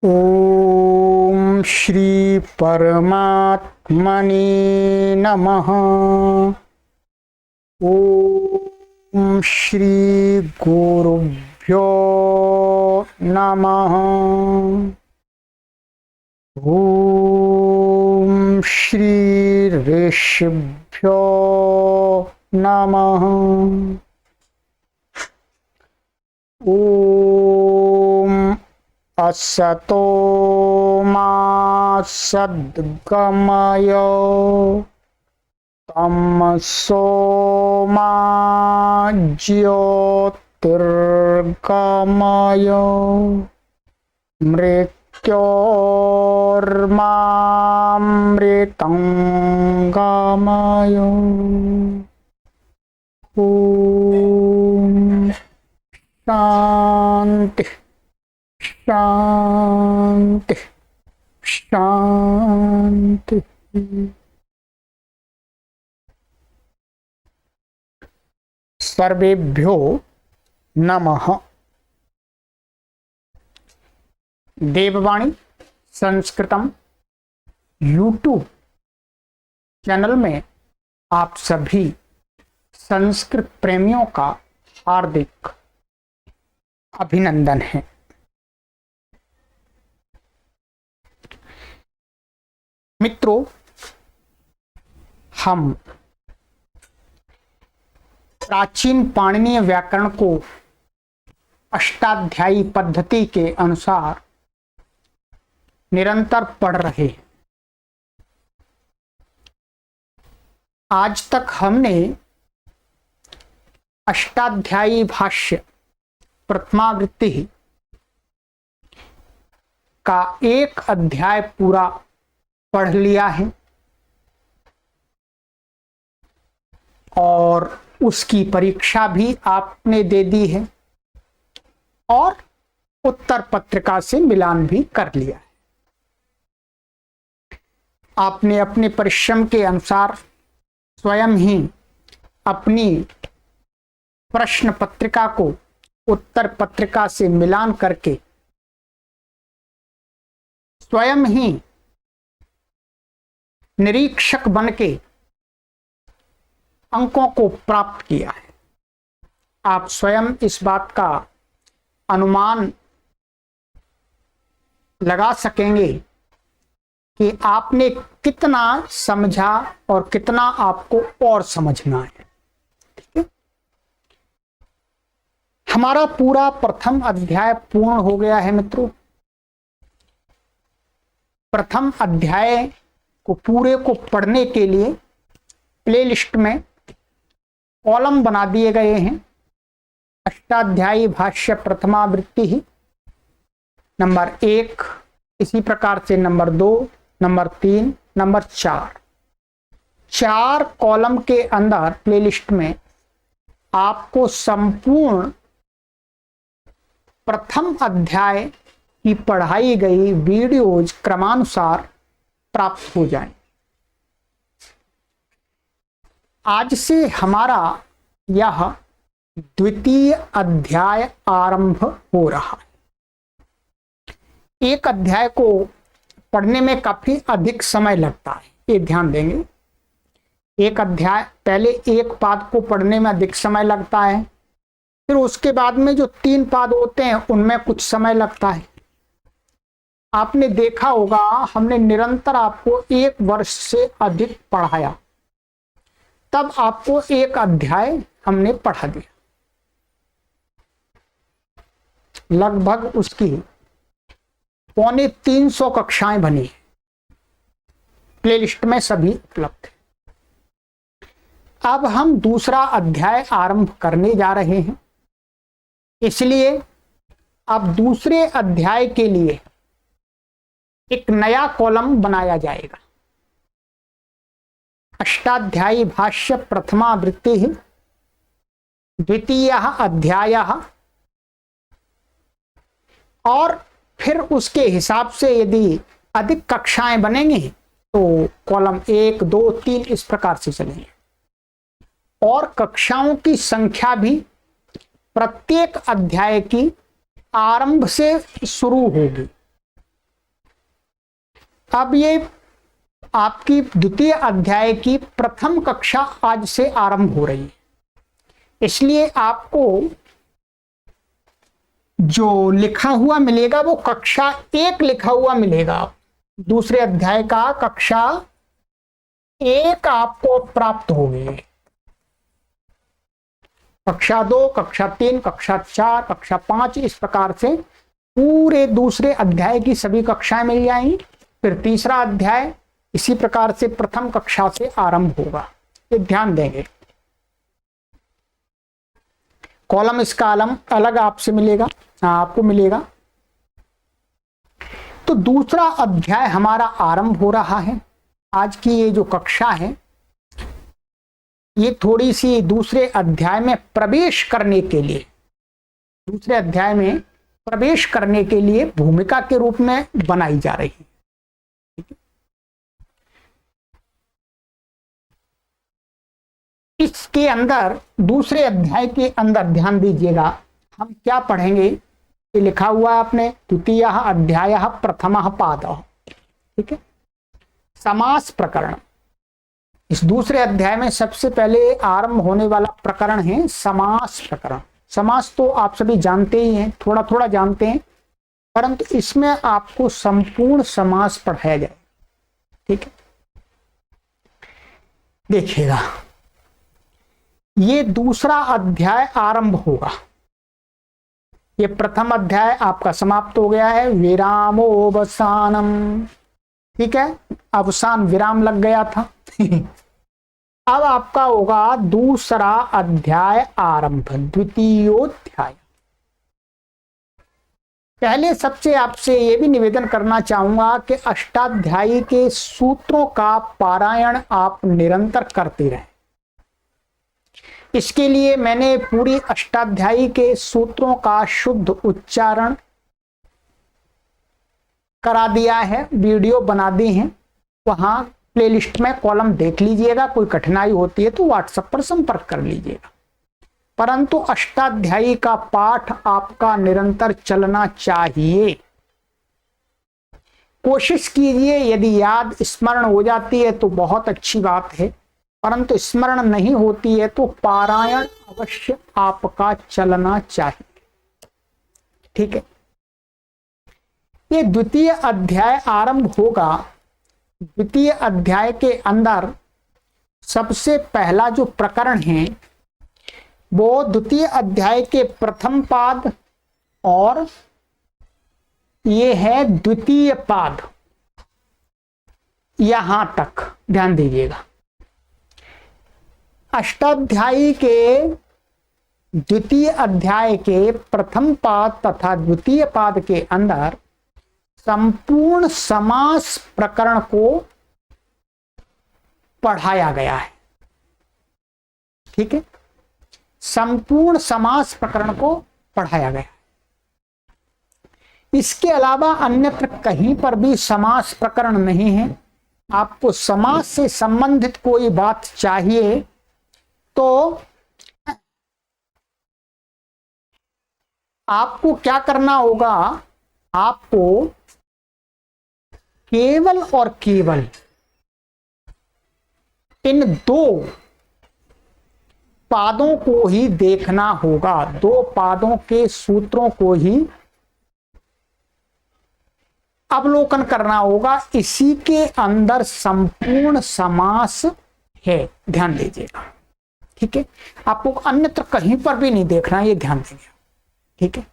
ओम श्री परमात्मने नमः। ओम श्री गुरुभ्यो नमः। ओम श्री ऋषिभ्यो नमः। ओम असतो मा सद्गमय तमसो मा ज्योतिर्गमय मृत्योर्मामृतंगमय। ओम शांति शांति शांति। सर्वेभ्यो नमः। देववाणी संस्कृतम यूट्यूब चैनल में आप सभी संस्कृत प्रेमियों का हार्दिक अभिनंदन है। मित्रों, हम प्राचीन पाणिनीय व्याकरण को अष्टाध्यायी पद्धति के अनुसार निरंतर पढ़ रहे हैं। आज तक हमने अष्टाध्यायी भाष्य प्रथमावृत्ति का एक अध्याय पूरा पढ़ लिया है और उसकी परीक्षा भी आपने दे दी है और उत्तर पत्रिका से मिलान भी कर लिया है। आपने अपने परिश्रम के अनुसार स्वयं ही अपनी प्रश्न पत्रिका को उत्तर पत्रिका से मिलान करके स्वयं ही निरीक्षक बन के अंकों को प्राप्त किया है। आप स्वयं इस बात का अनुमान लगा सकेंगे कि आपने कितना समझा और कितना आपको और समझना है। ठीक है, हमारा पूरा प्रथम अध्याय पूर्ण हो गया है। मित्रों, प्रथम अध्याय को पूरे को पढ़ने के लिए प्लेलिस्ट में कॉलम बना दिए गए हैं। अष्टाध्यायी भाष्य प्रथमावृत्ति ही नंबर 1, इसी प्रकार से नंबर 2, नंबर 3, नंबर 4, 4 कॉलम के अंदर प्लेलिस्ट में आपको संपूर्ण प्रथम अध्याय की पढ़ाई गई वीडियोज क्रमानुसार प्राप्त हो जाए। आज से हमारा यह द्वितीय अध्याय आरंभ हो रहा है। एक अध्याय को पढ़ने में काफी अधिक समय लगता है, ये ध्यान देंगे। एक अध्याय पहले एक पाद को पढ़ने में अधिक समय लगता है, फिर उसके बाद में जो 3 पाद होते हैं उनमें कुछ समय लगता है। आपने देखा होगा, हमने निरंतर आपको 1 वर्ष से अधिक पढ़ाया, तब आपको एक अध्याय हमने पढ़ा दिया। लगभग उसकी 250 कक्षाएं बनी, प्लेलिस्ट में सभी उपलब्ध है। अब हम दूसरा अध्याय आरंभ करने जा रहे हैं, इसलिए अब दूसरे अध्याय के लिए एक नया कॉलम बनाया जाएगा। अष्टाध्यायी भाष्य प्रथमावृत्ति द्वितीय अध्याय, और फिर उसके हिसाब से यदि अधिक कक्षाएं बनेंगी तो कॉलम 1, 2, 3 इस प्रकार से चलेंगे। और कक्षाओं की संख्या भी प्रत्येक अध्याय की आरंभ से शुरू होगी। अब ये आपकी द्वितीय अध्याय की प्रथम कक्षा आज से आरंभ हो रही है, इसलिए आपको जो लिखा हुआ मिलेगा वो कक्षा 1 लिखा हुआ मिलेगा। दूसरे अध्याय का कक्षा 1 आपको प्राप्त होगी। कक्षा 2, कक्षा 3, कक्षा 4, कक्षा 5, इस प्रकार से पूरे दूसरे अध्याय की सभी कक्षाएं मिल जाएंगी। फिर तीसरा अध्याय इसी प्रकार से प्रथम कक्षा से आरंभ होगा, ये ध्यान देंगे। कॉलम इसका अलग आपसे मिलेगा, आपको मिलेगा। तो दूसरा अध्याय हमारा आरंभ हो रहा है। आज की ये जो कक्षा है ये थोड़ी सी दूसरे अध्याय में प्रवेश करने के लिए, दूसरे अध्याय में प्रवेश करने के लिए भूमिका के रूप में बनाई जा रही है। इसके अंदर दूसरे अध्याय के अंदर ध्यान दीजिएगा, हम क्या पढ़ेंगे। ये लिखा हुआ है आपने, द्वितीय अध्याय प्रथम पाद, ठीक है। समास प्रकरण, इस दूसरे अध्याय में सबसे पहले आरंभ होने वाला प्रकरण है समास प्रकरण। समास तो आप सभी जानते ही हैं, थोड़ा थोड़ा जानते हैं, परंतु इसमें आपको संपूर्ण समास पढ़ाया जाए, ठीक है। देखिएगा, ये दूसरा अध्याय आरंभ होगा। ये प्रथम अध्याय आपका समाप्त हो गया है, विरामोवसानम, ठीक है, अवसान विराम लग गया था। अब आपका होगा दूसरा अध्याय आरंभ, द्वितीयोध्याय। पहले सबसे आपसे ये भी निवेदन करना चाहूंगा कि अष्टाध्यायी के सूत्रों का पारायण आप निरंतर करते रहें। इसके लिए मैंने पूरी अष्टाध्यायी के सूत्रों का शुद्ध उच्चारण करा दिया है, वीडियो बना दी हैं, वहां प्लेलिस्ट में कॉलम देख लीजिएगा। कोई कठिनाई होती है तो व्हाट्सएप पर संपर्क कर लीजिएगा। परंतु अष्टाध्यायी का पाठ आपका निरंतर चलना चाहिए। कोशिश कीजिए, यदि याद स्मरण हो जाती है तो बहुत अच्छी बात है, परंतु स्मरण नहीं होती है तो पारायण अवश्य आपका चलना चाहिए, ठीक है। ये द्वितीय अध्याय आरंभ होगा। द्वितीय अध्याय के अंदर सबसे पहला जो प्रकरण है वो द्वितीय अध्याय के प्रथम पाद और ये है द्वितीय पाद, यहां तक ध्यान दीजिएगा। अष्टाध्यायी के द्वितीय अध्याय के प्रथम पाद तथा द्वितीय पाद के अंदर संपूर्ण समास प्रकरण को पढ़ाया गया है, ठीक है। संपूर्ण समास प्रकरण को पढ़ाया गया। इसके अलावा अन्यत्र कहीं पर भी समास प्रकरण नहीं है। आपको समास से संबंधित कोई बात चाहिए तो आपको क्या करना होगा, आपको केवल और केवल इन दो पादों को ही देखना होगा, दो पादों के सूत्रों को ही अवलोकन करना होगा। इसी के अंदर संपूर्ण समास है, ध्यान दीजिएगा, ठीक है। आपको अन्यत्र कहीं पर भी नहीं देखना, ये ध्यान दीजिए, ठीक है।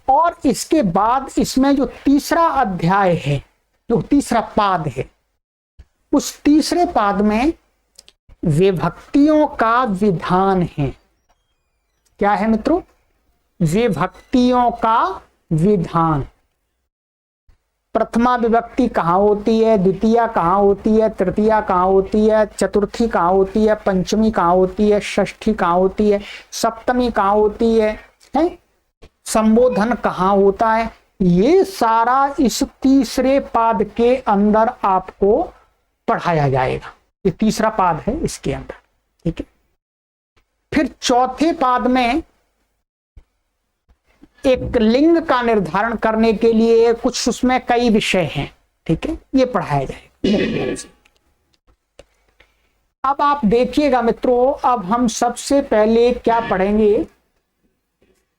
और इसके बाद इसमें जो तीसरा अध्याय है, जो तीसरा पाद है, उस तीसरे पाद में विभक्तियों का विधान है। क्या है मित्रों? विभक्तियों का विधान। प्रथमा विभक्ति कहाँ होती है, द्वितीया कहाँ होती है, तृतीया कहाँ होती है, चतुर्थी कहाँ होती है, पंचमी कहाँ होती है, षष्ठी कहाँ होती है, सप्तमी कहाँ होती है? संबोधन कहाँ होता है? ये सारा इस तीसरे पाद के अंदर आपको पढ़ाया जाएगा। ये तीसरा पाद है इसके अंदर, ठीक है। फिर चौथे पाद में एक लिंग का निर्धारण करने के लिए कुछ उसमें कई विषय हैं, ठीक है, ये पढ़ाया जाएगा। अब आप देखिएगा मित्रों, अब हम सबसे पहले क्या पढ़ेंगे,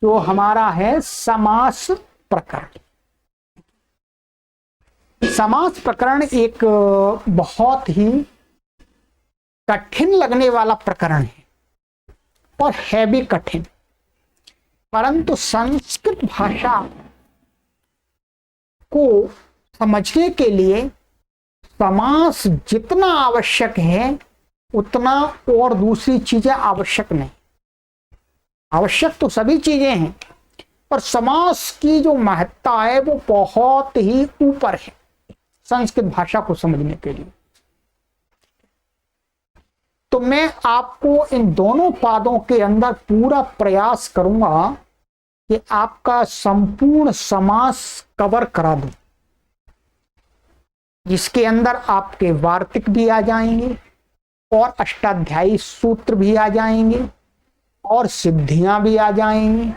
जो हमारा है समास प्रकरण। समास प्रकरण एक बहुत ही कठिन लगने वाला प्रकरण है और है भी कठिन, परंतु संस्कृत भाषा को समझने के लिए समास जितना आवश्यक है उतना और दूसरी चीजें आवश्यक नहीं। आवश्यक तो सभी चीजें हैं, पर समास की जो महत्ता है वो बहुत ही ऊपर है संस्कृत भाषा को समझने के लिए। तो मैं आपको इन दोनों पादों के अंदर पूरा प्रयास करूंगा कि आपका संपूर्ण समास कवर करा दूं, जिसके अंदर आपके वार्तिक भी आ जाएंगे और अष्टाध्यायी सूत्र भी आ जाएंगे और सिद्धियां भी आ जाएंगी।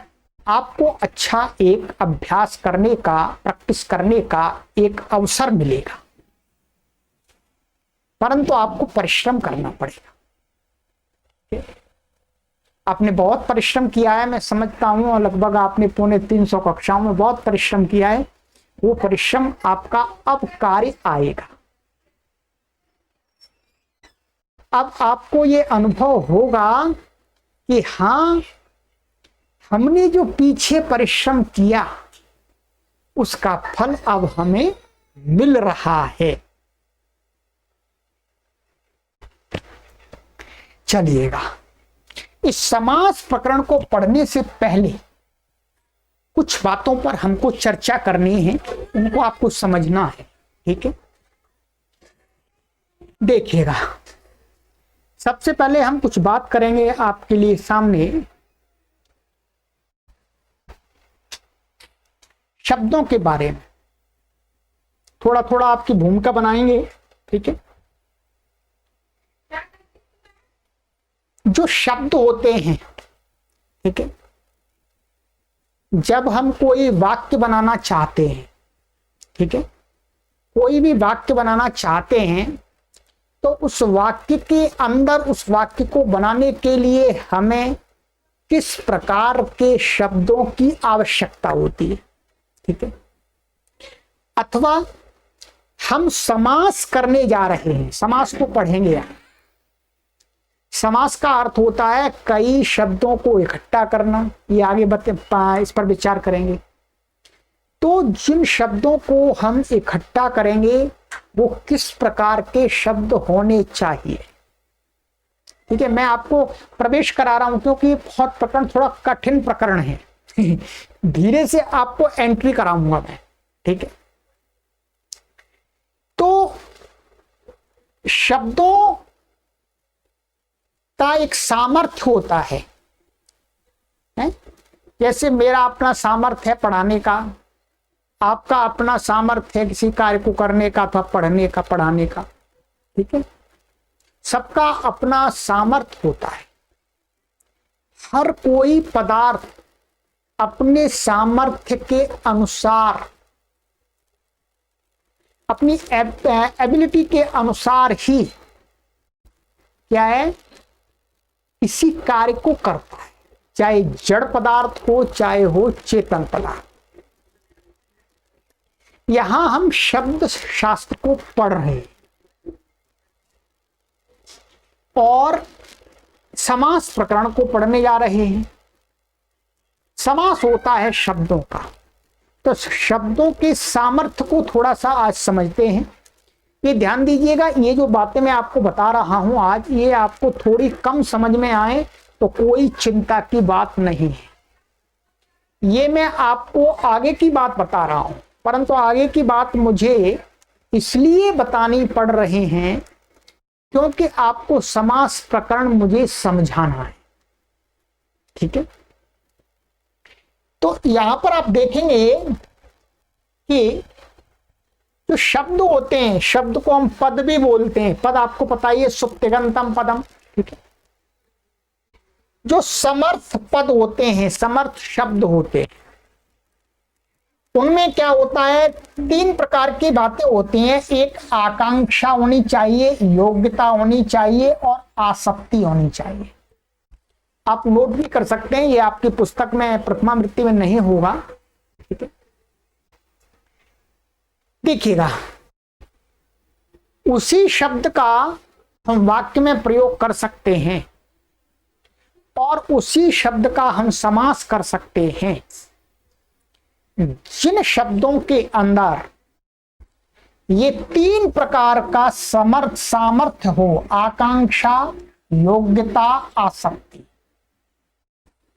आपको अच्छा एक अभ्यास करने का, प्रैक्टिस करने का एक अवसर मिलेगा, परंतु आपको परिश्रम करना पड़ेगा। आपने बहुत परिश्रम किया है, मैं समझता हूं, और लगभग आपने 350 कक्षाओं में बहुत परिश्रम किया है। वो परिश्रम आपका अब कार्य आएगा। अब आपको ये अनुभव होगा कि हाँ, हमने जो पीछे परिश्रम किया उसका फल अब हमें मिल रहा है। चलिएगा, इस समास प्रकरण को पढ़ने से पहले कुछ बातों पर हमको चर्चा करनी है, उनको आपको समझना है, ठीक है। देखिएगा, सबसे पहले हम कुछ बात करेंगे आपके लिए सामने शब्दों के बारे में, थोड़ा थोड़ा आपकी भूमिका बनाएंगे, ठीक है। जो शब्द होते हैं, ठीक है, जब हम कोई वाक्य बनाना चाहते हैं, ठीक है, कोई भी वाक्य बनाना चाहते हैं, तो उस वाक्य के अंदर उस वाक्य को बनाने के लिए हमें किस प्रकार के शब्दों की आवश्यकता होती है, ठीक है। अथवा हम समास करने जा रहे हैं, समास को पढ़ेंगे। समास का अर्थ होता है कई शब्दों को इकट्ठा करना, ये आगे इस पर विचार करेंगे। तो जिन शब्दों को हम इकट्ठा करेंगे वो किस प्रकार के शब्द होने चाहिए, ठीक है। मैं आपको प्रवेश करा रहा हूं क्योंकि बहुत प्रकरण थोड़ा कठिन प्रकरण है धीरे से आपको एंट्री कराऊंगा मैं, ठीक है। तो शब्दों का एक सामर्थ्य होता है, जैसे मेरा अपना सामर्थ्य है पढ़ाने का, आपका अपना सामर्थ्य है किसी कार्य को करने का अथवा पढ़ने का, पढ़ाने का, ठीक है। सबका अपना सामर्थ्य होता है। हर कोई पदार्थ अपने सामर्थ्य के अनुसार, अपनी एबिलिटी के अनुसार ही क्या है, इसी कार्य को करता है, चाहे जड़ पदार्थ हो चाहे हो चेतन पदार्थ। यहां हम शब्द शास्त्र को पढ़ रहे हैं और समास प्रकरण को पढ़ने जा रहे हैं। समास होता है शब्दों का, तो शब्दों के सामर्थ्य को थोड़ा सा आज समझते हैं। ये ध्यान दीजिएगा, ये जो बातें मैं आपको बता रहा हूं आज, ये आपको थोड़ी कम समझ में आए तो कोई चिंता की बात नहीं है। ये मैं आपको आगे की बात बता रहा हूं, परंतु आगे की बात मुझे इसलिए बतानी पड़ रही है क्योंकि आपको समास प्रकरण मुझे समझाना है, ठीक है। तो यहां पर आप देखेंगे कि जो शब्द होते हैं, शब्द को हम पद भी बोलते हैं। पद आपको पता ही है, सुप्तिगंतम पदम, ठीक है। जो समर्थ पद होते हैं, समर्थ शब्द होते हैं, उनमें क्या होता है, 3 प्रकार की बातें होती हैं। एक आकांक्षा होनी चाहिए, योग्यता होनी चाहिए और आसक्ति होनी चाहिए। आप नोट भी कर सकते हैं, ये आपकी पुस्तक में प्रथमावृत्ति में नहीं होगा, ठीक है। देखिएगा, उसी शब्द का हम वाक्य में प्रयोग कर सकते हैं और उसी शब्द का हम समास कर सकते हैं जिन शब्दों के अंदर ये 3 प्रकार का सामर्थ्य हो, आकांक्षा, योग्यता, आसक्ति,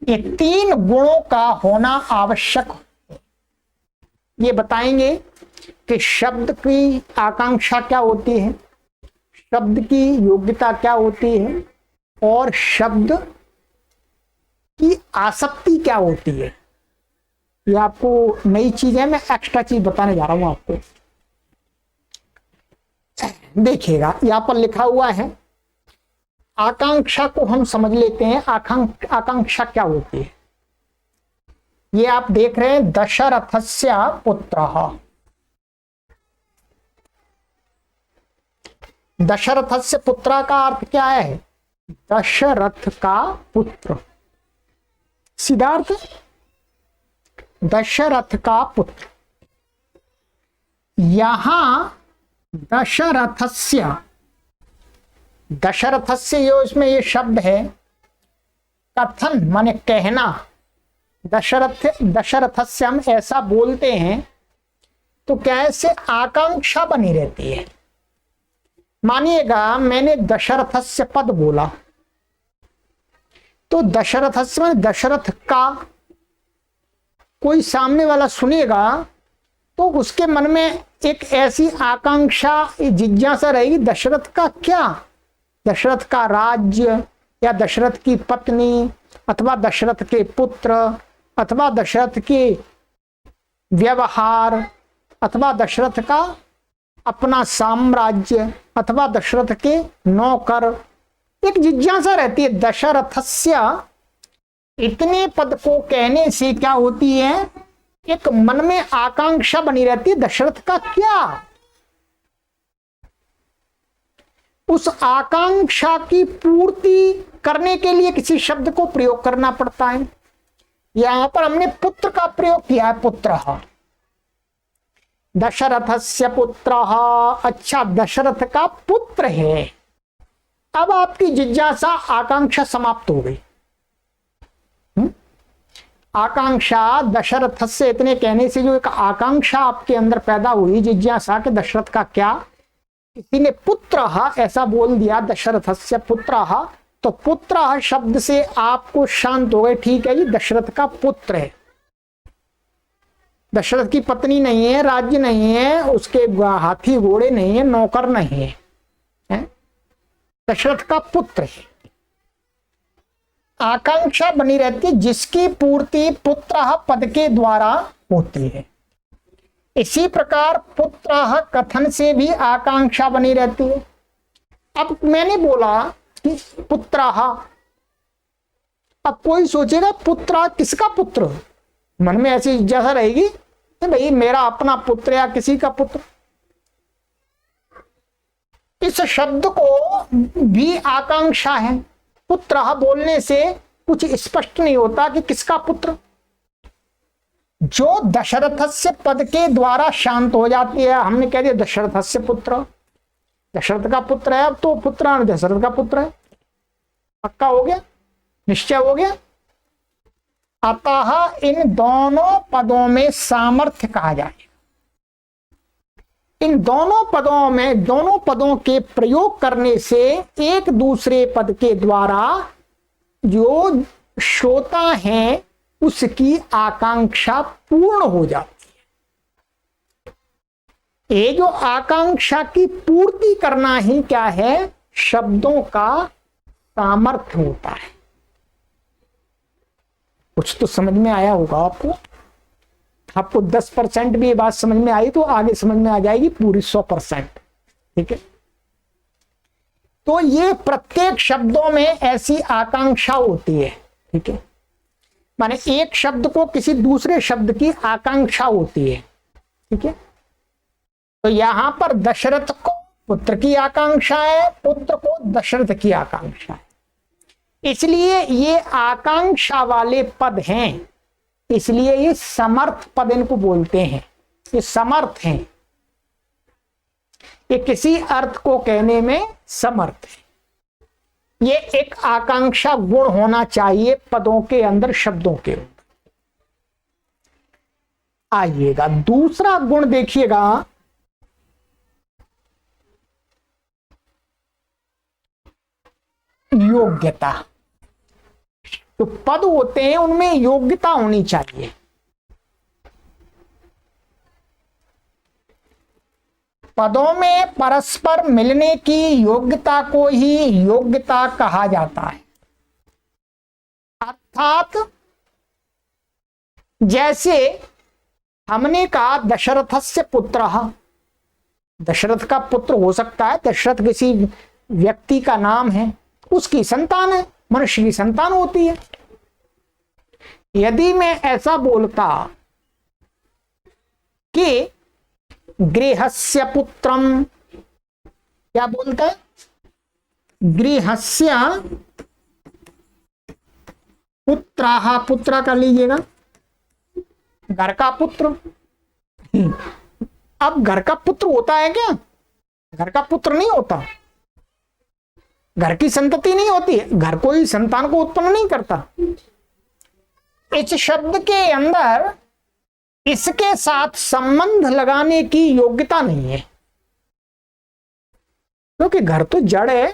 ये 3 गुणों का होना आवश्यक है। ये बताएंगे कि शब्द की आकांक्षा क्या होती है, शब्द की योग्यता क्या होती है और शब्द की आसक्ति क्या होती है। ये आपको नई चीज है, मैं एक्स्ट्रा चीज बताने जा रहा हूं आपको। देखिएगा, यहां पर लिखा हुआ है, आकांक्षा को हम समझ लेते हैं। आकांक्षा क्या होती है, ये आप देख रहे हैं, दशरथस्य पुत्रः। दशरथस्य पुत्र का अर्थ क्या है, दशरथ का पुत्र, सिद्धार्थ दशरथ का पुत्र। यहां दशरथस्य, दशरथस्य यो इसमें ये शब्द है, कथन माने कहना। दशरथस्य हम ऐसा बोलते हैं तो कैसे आकांक्षा बनी रहती है। मानिएगा मैंने दशरथस्य पद बोला तो दशरथस्य माने दशरथ का, कोई सामने वाला सुनेगा तो उसके मन में एक ऐसी आकांक्षा, जिज्ञासा रहेगी, दशरथ का क्या, दशरथ का राज्य या दशरथ की पत्नी अथवा दशरथ के पुत्र अथवा दशरथ के व्यवहार अथवा दशरथ का अपना साम्राज्य अथवा दशरथ के नौकर, एक जिज्ञासा रहती है। दशरथस्य इतने पद को कहने से क्या होती है, एक मन में आकांक्षा बनी रहती है, दशरथ का क्या। उस आकांक्षा की पूर्ति करने के लिए किसी शब्द को प्रयोग करना पड़ता है। यहां पर हमने पुत्र का प्रयोग किया है, पुत्रः, दशरथस्य पुत्रः। अच्छा, दशरथ का पुत्र है। अब आपकी जिज्ञासा, आकांक्षा समाप्त हो गई। आकांक्षा, दशरथ से इतने कहने से जो एक आकांक्षा आपके अंदर पैदा हुई, जिज्ञासा के दशरथ का क्या, किसी ने पुत्रः ऐसा बोल दिया, दशरथस्य पुत्रः, तो पुत्रः शब्द से आपको शांत हो गए, ठीक है, ये दशरथ का पुत्र है। दशरथ की पत्नी नहीं है, राज्य नहीं है, उसके हाथी घोड़े नहीं है, नौकर नहीं है, दशरथ का पुत्र है। आकांक्षा बनी रहती है जिसकी पूर्ति पुत्रः पद के द्वारा होती है। इसी प्रकार पुत्रः कथन से भी आकांक्षा बनी रहती है। अब मैंने बोला कि पुत्रः, अब कोई सोचेगा पुत्र किसका पुत्र, मन में ऐसी जिज्ञासा रहेगी कि भाई मेरा अपना पुत्र या किसी का पुत्र। इस शब्द को भी आकांक्षा है। पुत्र बोलने से कुछ स्पष्ट नहीं होता कि किसका पुत्र। जो दशरथस्य पद के द्वारा शांत हो जाती है, हमने कह दिया दशरथस्य पुत्र, दशरथ का पुत्र है, अब तो पुत्र दशरथ का पुत्र है, पक्का हो गया, निश्चय हो गया। अतः इन दोनों पदों में सामर्थ्य कहा जाए। इन दोनों पदों में, दोनों पदों के प्रयोग करने से एक दूसरे पद के द्वारा जो श्रोता है उसकी आकांक्षा पूर्ण हो जाती है। ये जो आकांक्षा की पूर्ति करना ही क्या है, शब्दों का सामर्थ्य होता है। कुछ तो समझ में आया होगा आपको। आपको 10% भी ये बात समझ में आई तो आगे समझ में आ जाएगी पूरी 100%। ठीक है, तो ये प्रत्येक शब्दों में ऐसी आकांक्षा होती है। ठीक है, माने एक शब्द को किसी दूसरे शब्द की आकांक्षा होती है, ठीक है। तो यहां पर दशरथ को पुत्र की आकांक्षा है, पुत्र को दशरथ की आकांक्षा है, इसलिए ये आकांक्षा वाले पद हैं, इसलिए ये समर्थ पद इनको बोलते हैं। ये समर्थ हैं, ये किसी अर्थ को कहने में समर्थ है। ये एक आकांक्षा गुण होना चाहिए पदों के अंदर, शब्दों के अंदर। आइएगा दूसरा गुण देखिएगा, योग्यता। तो पद होते हैं उनमें योग्यता होनी चाहिए। पदों में परस्पर मिलने की योग्यता को ही योग्यता कहा जाता है। अर्थात जैसे हमने कहा दशरथस्य पुत्रः, दशरथ का पुत्र हो सकता है, दशरथ किसी व्यक्ति का नाम है, उसकी संतान है, मनुष्य की संतान होती है। यदि मैं ऐसा बोलता कि गृहस्य पुत्रम, क्या बोलता है, गृहस्य पुत्रः, पुत्र कर लीजिएगा, घर का पुत्र। अब घर का पुत्र होता है क्या? घर का पुत्र नहीं होता, घर की संतति नहीं होती है, घर कोई संतान को उत्पन्न नहीं करता। इस शब्द के अंदर इसके साथ संबंध लगाने की योग्यता नहीं है, क्योंकि घर तो जड़ है।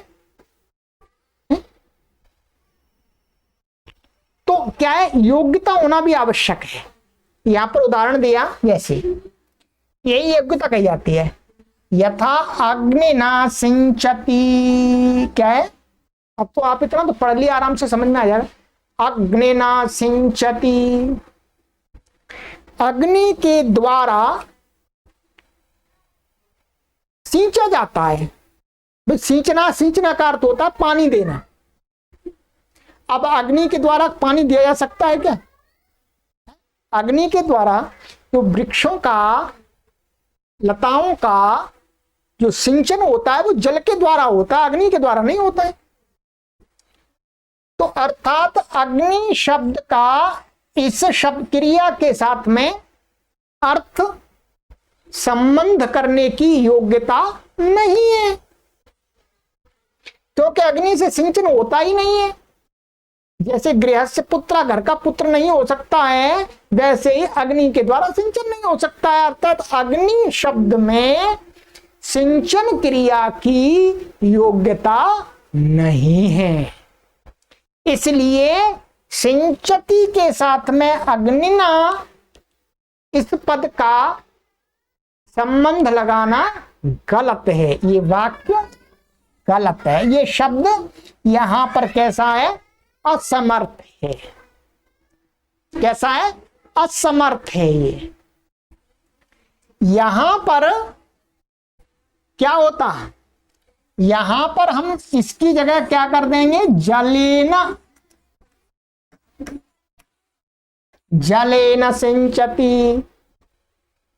तो क्या है, योग्यता होना भी आवश्यक है। यहां पर उदाहरण दिया, जैसे यही योग्यता कही जाती है, यथा अग्निना सिंचती। क्या है, अब तो आप इतना तो पढ़ लिया, आराम से समझ में आ जाएगा। अग्निना सिंचती, अग्नि के द्वारा सींचा जाता है। सींचना, सींचना का अर्थ होता है पानी देना। अब अग्नि के द्वारा पानी दिया जा सकता है क्या? अग्नि के द्वारा जो वृक्षों का, लताओं का जो सिंचन होता है वो जल के द्वारा होता है, अग्नि के द्वारा नहीं होता है। तो अर्थात अग्नि शब्द का इस शब्द क्रिया के साथ में अर्थ संबंध करने की योग्यता नहीं है, क्योंकि अग्नि से सिंचन होता ही नहीं है। जैसे गृहस्थ पुत्र घर का पुत्र नहीं हो सकता है, वैसे ही अग्नि के द्वारा सिंचन नहीं हो सकता है। अर्थात अग्नि शब्द में सिंचन क्रिया की योग्यता नहीं है, इसलिए सिंचती के साथ में अग्निना इस पद का संबंध लगाना गलत है। ये वाक्य गलत है, ये शब्द यहां पर कैसा है, असमर्थ है। कैसा है, असमर्थ है। ये यहां पर क्या होता है, यहां पर हम इसकी जगह क्या कर देंगे, जलेना, जलेन सिंचती।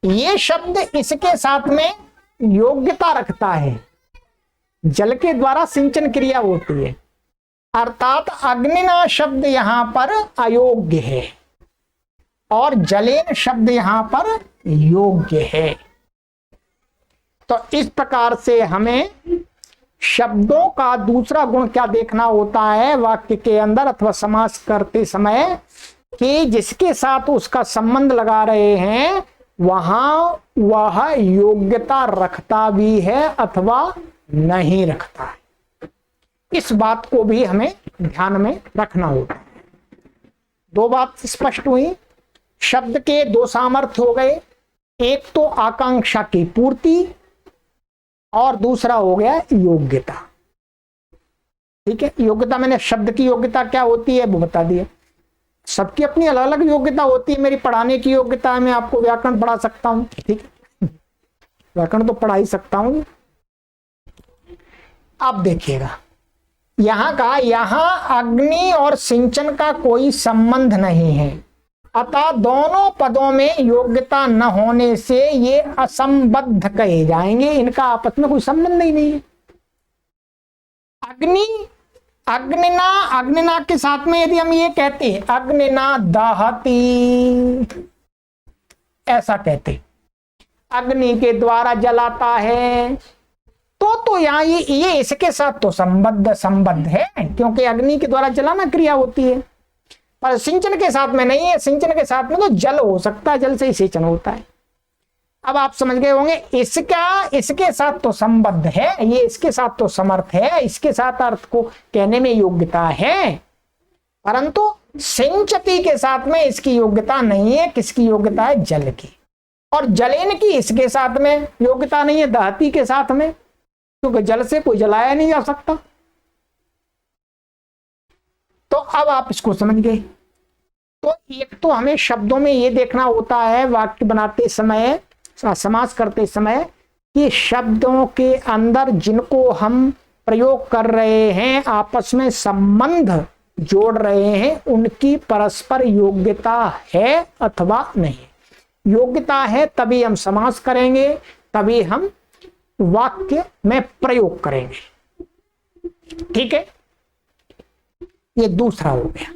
ये शब्द इसके साथ में योग्यता रखता है, जल के द्वारा सिंचन क्रिया होती है। अर्थात अग्निना शब्द यहां पर अयोग्य है और जलेन शब्द यहां पर योग्य है। तो इस प्रकार से हमें शब्दों का दूसरा गुण क्या देखना होता है वाक्य के अंदर अथवा समास करते समय, कि जिसके साथ उसका संबंध लगा रहे हैं वहां वह योग्यता रखता भी है अथवा नहीं रखता है। इस बात को भी हमें ध्यान में रखना होगा। दो बात स्पष्ट हुई, शब्द के दो सामर्थ्य हो गए, एक तो आकांक्षा की पूर्ति और दूसरा हो गया योग्यता। ठीक है, योग्यता मैंने शब्द की योग्यता क्या होती है वो बता दिया। सबकी अपनी अलग अलग योग्यता होती है। मेरी पढ़ाने की योग्यता है, मैं आपको व्याकरण पढ़ा सकता हूं, ठीक है, व्याकरण तो पढ़ा ही सकता हूं। अब देखिएगा, यहां का यहां अग्नि और सिंचन का कोई संबंध नहीं है, अतः दोनों पदों में योग्यता न होने से ये असंबद्ध कहे जाएंगे, इनका आपस में कोई संबंध ही नहीं है। अग्निना अग्निना के साथ में यदि हम ये कहते अग्निना दहती, ऐसा कहते अग्नि के द्वारा जलाता है, तो यहाँ ये इसके साथ तो संबद्ध है, क्योंकि अग्नि के द्वारा जलाना क्रिया होती है, पर सिंचन के साथ में नहीं है। सिंचन के साथ में तो जल हो सकता है, जल से ही सिंचन होता है। अब आप समझ गए होंगे, इसके साथ तो संबद्ध है, ये इसके साथ तो समर्थ है, इसके साथ अर्थ को कहने में योग्यता है, परंतु सिंचती के साथ में इसकी योग्यता नहीं है। किसकी योग्यता है? जल की। और जलेन की इसके साथ में योग्यता नहीं है, दहती के साथ में, क्योंकि जल से कोई जलाया नहीं जा सकता। तो अब आप इसको समझ गए। तो एक तो हमें शब्दों में ये देखना होता है वाक्य बनाते समय, समास करते समय, कि शब्दों के अंदर जिनको हम प्रयोग कर रहे हैं, आपस में संबंध जोड़ रहे हैं, उनकी परस्पर योग्यता है अथवा नहीं। योग्यता है तभी हम समास करेंगे, तभी हम वाक्य में प्रयोग करेंगे। ठीक है, ये दूसरा हो गया।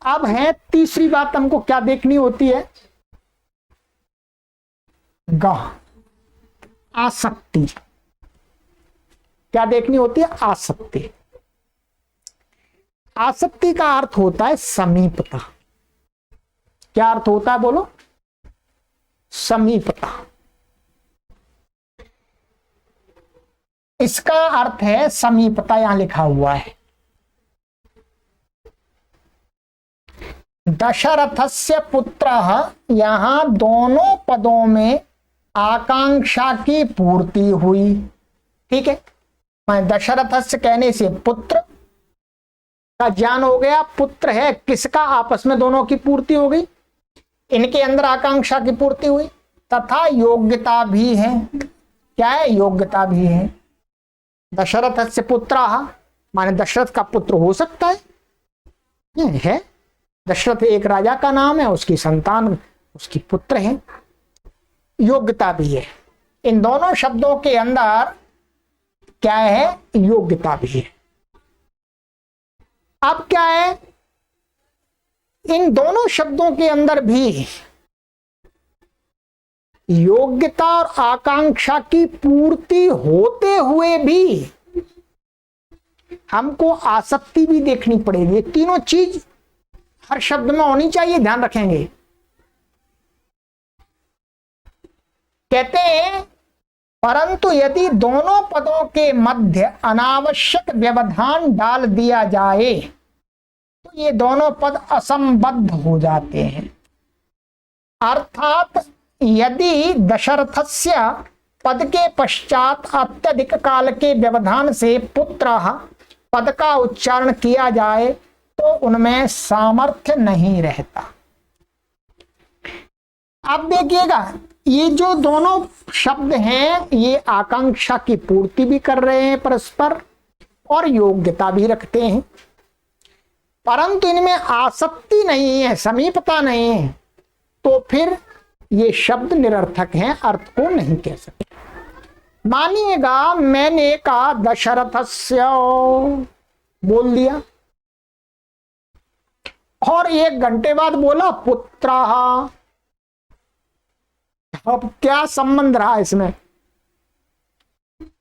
अब है तीसरी बात, हमको क्या देखनी होती है? आसक्ति। क्या देखनी होती है? आसक्ति। आसक्ति का अर्थ होता है समीपता। क्या अर्थ होता है बोलो? समीपता। इसका अर्थ है समीपता, यहां लिखा हुआ है। दशरथस्य पुत्रः, यहां दोनों पदों में आकांक्षा की पूर्ति हुई। ठीक है, मैं दशरथस्य कहने से पुत्र का ज्ञान हो गया। पुत्र है किसका? आपस में दोनों की पूर्ति हो गई, इनके अंदर आकांक्षा की पूर्ति हुई, तथा योग्यता भी है। क्या है? योग्यता भी है। दशरथस्य पुत्रः माने दशरथ का पुत्र हो सकता है। दशरथ एक राजा का नाम है, उसकी संतान उसकी पुत्र है। योग्यता भी है। इन दोनों शब्दों के अंदर क्या है? योग्यता भी है। अब क्या है? इन दोनों शब्दों के अंदर भी योग्यता और आकांक्षा की पूर्ति होते हुए भी हमको आसक्ति भी देखनी पड़ेगी। तीनों चीज हर शब्द में होनी चाहिए, ध्यान रखेंगे। कहते हैं परंतु यदि दोनों पदों के मध्य अनावश्यक व्यवधान डाल दिया जाए तो ये दोनों पद असंबद्ध हो जाते हैं। अर्थात यदि दशरथस्य पद के पश्चात अत्यधिक काल के व्यवधान से पुत्र पद का उच्चारण किया जाए तो उनमें सामर्थ्य नहीं रहता। अब देखिएगा, ये जो दोनों शब्द हैं ये आकांक्षा की पूर्ति भी कर रहे हैं परस्पर और योग्यता भी रखते हैं, परंतु इनमें आसक्ति नहीं है, समीपता नहीं है, तो फिर ये शब्द निरर्थक हैं, अर्थ को नहीं कह सकते। मानिएगा मैंने कहा दशरथस्य बोल दिया और 1 घंटे बाद बोला पुत्रः। अब क्या संबंध रहा इसमें?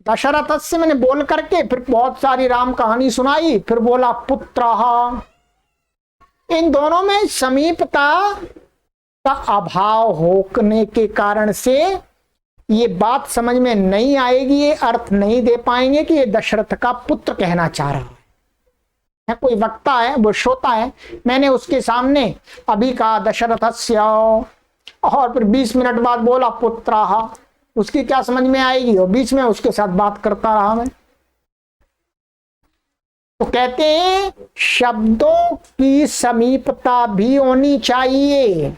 दशरथस्य मैंने बोल करके फिर बहुत सारी राम कहानी सुनाई, फिर बोला पुत्रः। इन दोनों में समीपता का अभाव होने के कारण से ये बात समझ में नहीं आएगी, ये अर्थ नहीं दे पाएंगे कि ये दशरथ का पुत्र कहना चाह रहा है। कोई वक्ता है, वो श्रोता है, मैंने उसके सामने अभी कहा दशरथस्य और फिर 20 मिनट बाद बोला पुत्रः, उसकी क्या समझ में आएगी? और बीच में उसके साथ बात करता रहा मैं। तो कहते हैं शब्दों की समीपता भी होनी चाहिए।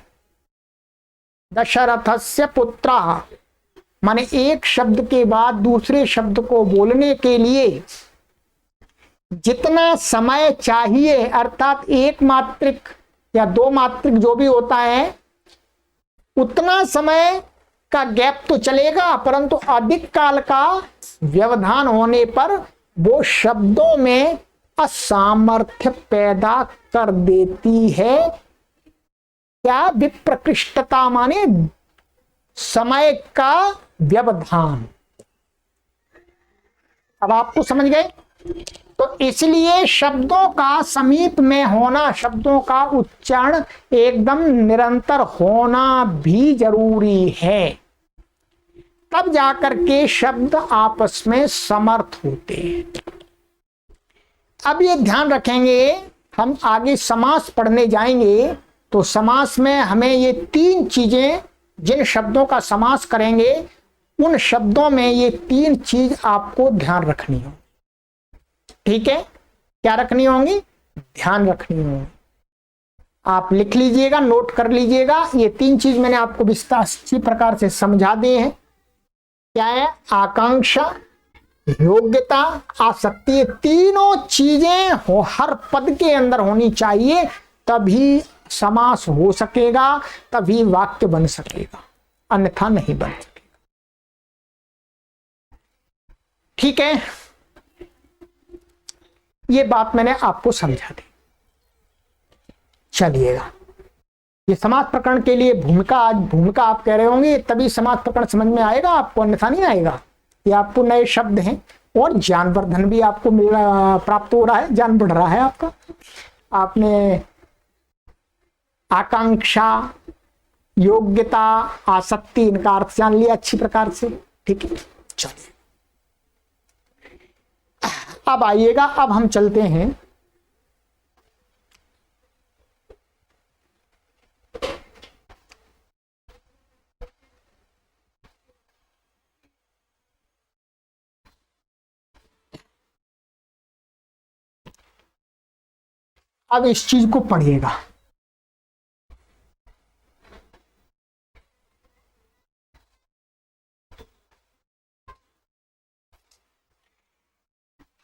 दशरथस्य पुत्रः माने एक शब्द के बाद दूसरे शब्द को बोलने के लिए जितना समय चाहिए, अर्थात एक मात्रिक या दो मात्रिक जो भी होता है, उतना समय का गैप तो चलेगा, परंतु अधिक काल का व्यवधान होने पर वो शब्दों में असामर्थ्य पैदा कर देती है। क्या? विप्रकृष्टता माने समय का व्यवधान। अब आपको समझ गए? तो इसलिए शब्दों का समीप में होना, शब्दों का उच्चारण एकदम निरंतर होना भी जरूरी है, तब जाकर के शब्द आपस में समर्थ होते हैं। अब ये ध्यान रखेंगे, हम आगे समास पढ़ने जाएंगे तो समास में हमें ये तीन चीजें, जिन शब्दों का समास करेंगे उन शब्दों में ये तीन चीज आपको ध्यान रखनी हो। ठीक है? क्या रखनी होंगी? ध्यान रखनी होगी। आप लिख लीजिएगा, नोट कर लीजिएगा। ये तीन चीज मैंने आपको विस्तार प्रकार से समझा दिए हैं। क्या है? आकांक्षा, योग्यता, आसक्ति, तीनों चीजें हर पद के अंदर होनी चाहिए, तभी समास हो सकेगा, तभी वाक्य बन सकेगा, अन्यथा नहीं बन सकेगा। ठीक है? ये बात मैंने आपको समझा दी। चलिएगा, ये समास प्रकरण के लिए भूमिका, आज भूमिका आप कह रहे होंगे तभी समास प्रकरण समझ में आएगा आपको, अन्यथा नहीं आएगा। ये आपको नए शब्द हैं और ज्ञानवर्धन भी आपको प्राप्त हो रहा है, ज्ञान बढ़ रहा है आपका। आपने आकांक्षा, योग्यता, आसक्ति, इनका अर्थ जान लिया अच्छी प्रकार से। ठीक है? चलिए अब आइएगा, अब हम चलते हैं अब इस चीज को पढ़िएगा।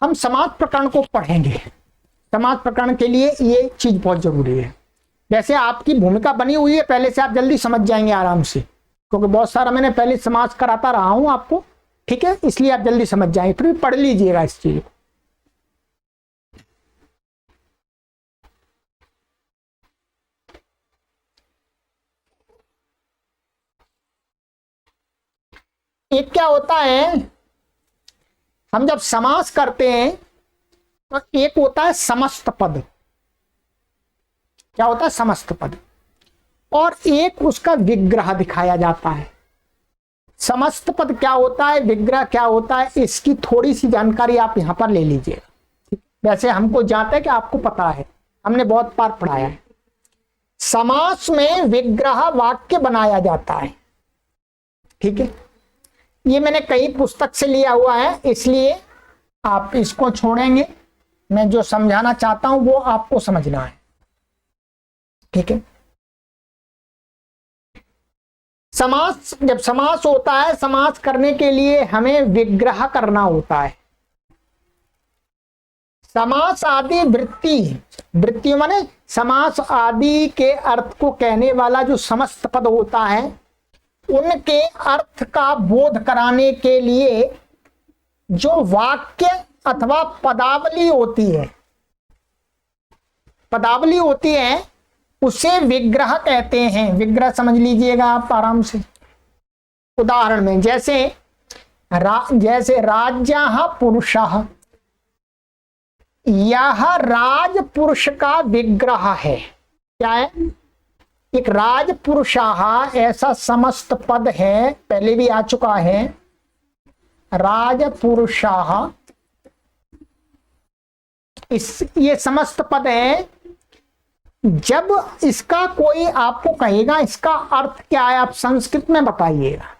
हम समास प्रकरण को पढ़ेंगे। समास प्रकरण के लिए ये चीज बहुत जरूरी है। वैसे आपकी भूमिका बनी हुई है, पहले से आप जल्दी समझ जाएंगे आराम से, क्योंकि बहुत सारा मैंने पहले समास कराता रहा हूं आपको। ठीक है? इसलिए आप जल्दी समझ जाएंगे, फिर भी पढ़ लीजिएगा इस चीज को। एक क्या होता है, हम जब समास करते हैं तो एक होता है समस्त पद। क्या होता है? समस्त पद। और एक उसका विग्रह दिखाया जाता है। समस्त पद क्या होता है, विग्रह क्या होता है, इसकी थोड़ी सी जानकारी आप यहां पर ले लीजिएगा। वैसे हमको जानते हैं कि आपको पता है, हमने बहुत बार पढ़ाया है। समास में विग्रह वाक्य बनाया जाता है। ठीक है? ये मैंने कई पुस्तक से लिया हुआ है, इसलिए आप इसको छोड़ेंगे। मैं जो समझाना चाहता हूं वो आपको समझना है। ठीक है? समास, जब समास होता है, समास करने के लिए हमें विग्रह करना होता है। समास आदि वृत्ति, वृत्ति माने समास आदि के अर्थ को कहने वाला जो समस्त पद होता है, उनके अर्थ का बोध कराने के लिए जो वाक्य अथवा पदावली होती है, पदावली होती है, उसे विग्रह कहते हैं। विग्रह समझ लीजिएगा आप आराम से। उदाहरण में जैसे जैसे राज्यः पुरुषः, यह राज पुरुष का विग्रह है। क्या है? एक राज पुरुषः ऐसा समस्त पद है, पहले भी आ चुका है। राज पुरुषः, ये समस्त पद है। जब इसका कोई आपको कहेगा इसका अर्थ क्या है, आप संस्कृत में बताइएगा,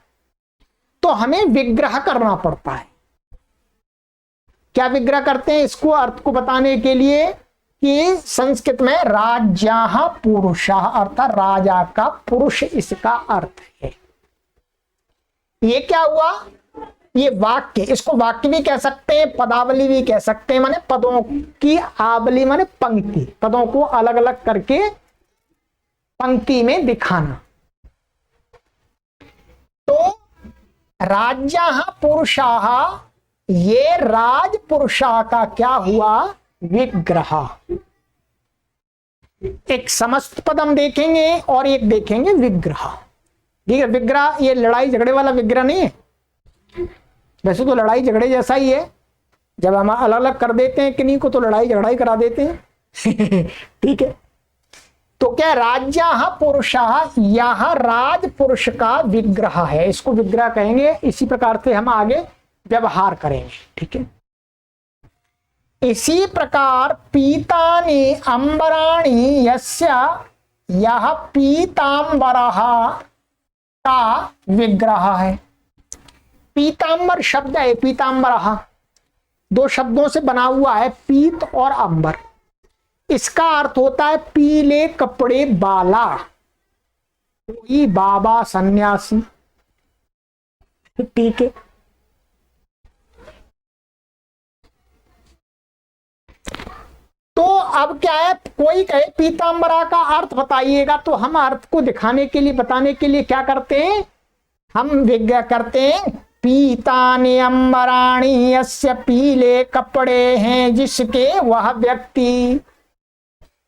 तो हमें विग्रह करना पड़ता है। क्या विग्रह करते हैं इसको, अर्थ को बताने के लिए, कि संस्कृत में राज्यः पुरुषः अर्थात राजा का पुरुष इसका अर्थ है। ये क्या हुआ? ये वाक्य, इसको वाक्य भी कह सकते हैं, पदावली भी कह सकते हैं, माने पदों की आवली, माने पंक्ति, पदों को अलग अलग करके पंक्ति में दिखाना। तो राज्यः पुरुषाः, ये राज पुरुषा का क्या हुआ, विग्रह। एक समस्त पद हम देखेंगे और एक देखेंगे विग्रह। ठीक है, विग्रह ये लड़ाई झगड़े वाला विग्रह नहीं है, वैसे तो लड़ाई झगड़े जैसा ही है, जब हम अलग अलग कर देते हैं किन्हीं को तो लड़ाई झगड़ा ही करा देते हैं। ठीक है, तो क्या राज्यः पुरुषः, यह राज पुरुष का विग्रह है, इसको विग्रह कहेंगे। इसी प्रकार से हम आगे व्यवहार करेंगे। ठीक है, इसी प्रकार पीतानि अंबराणि यस्य, यह पीतांबरः का विग्रह है। पीतांबर शब्द है, पीतांबरः दो शब्दों से बना हुआ है, पीत और अंबर। इसका अर्थ होता है पीले कपड़े वाला, कोई बाबा सन्यासी। ठीक है, तो अब क्या है, कोई कहे पीतांबरा का अर्थ बताइएगा, तो हम अर्थ को दिखाने के लिए, बताने के लिए क्या करते हैं, हम विज्ञा करते हैं, पीतानि अंबराणि यस्य, पीले कपड़े हैं जिसके वह व्यक्ति।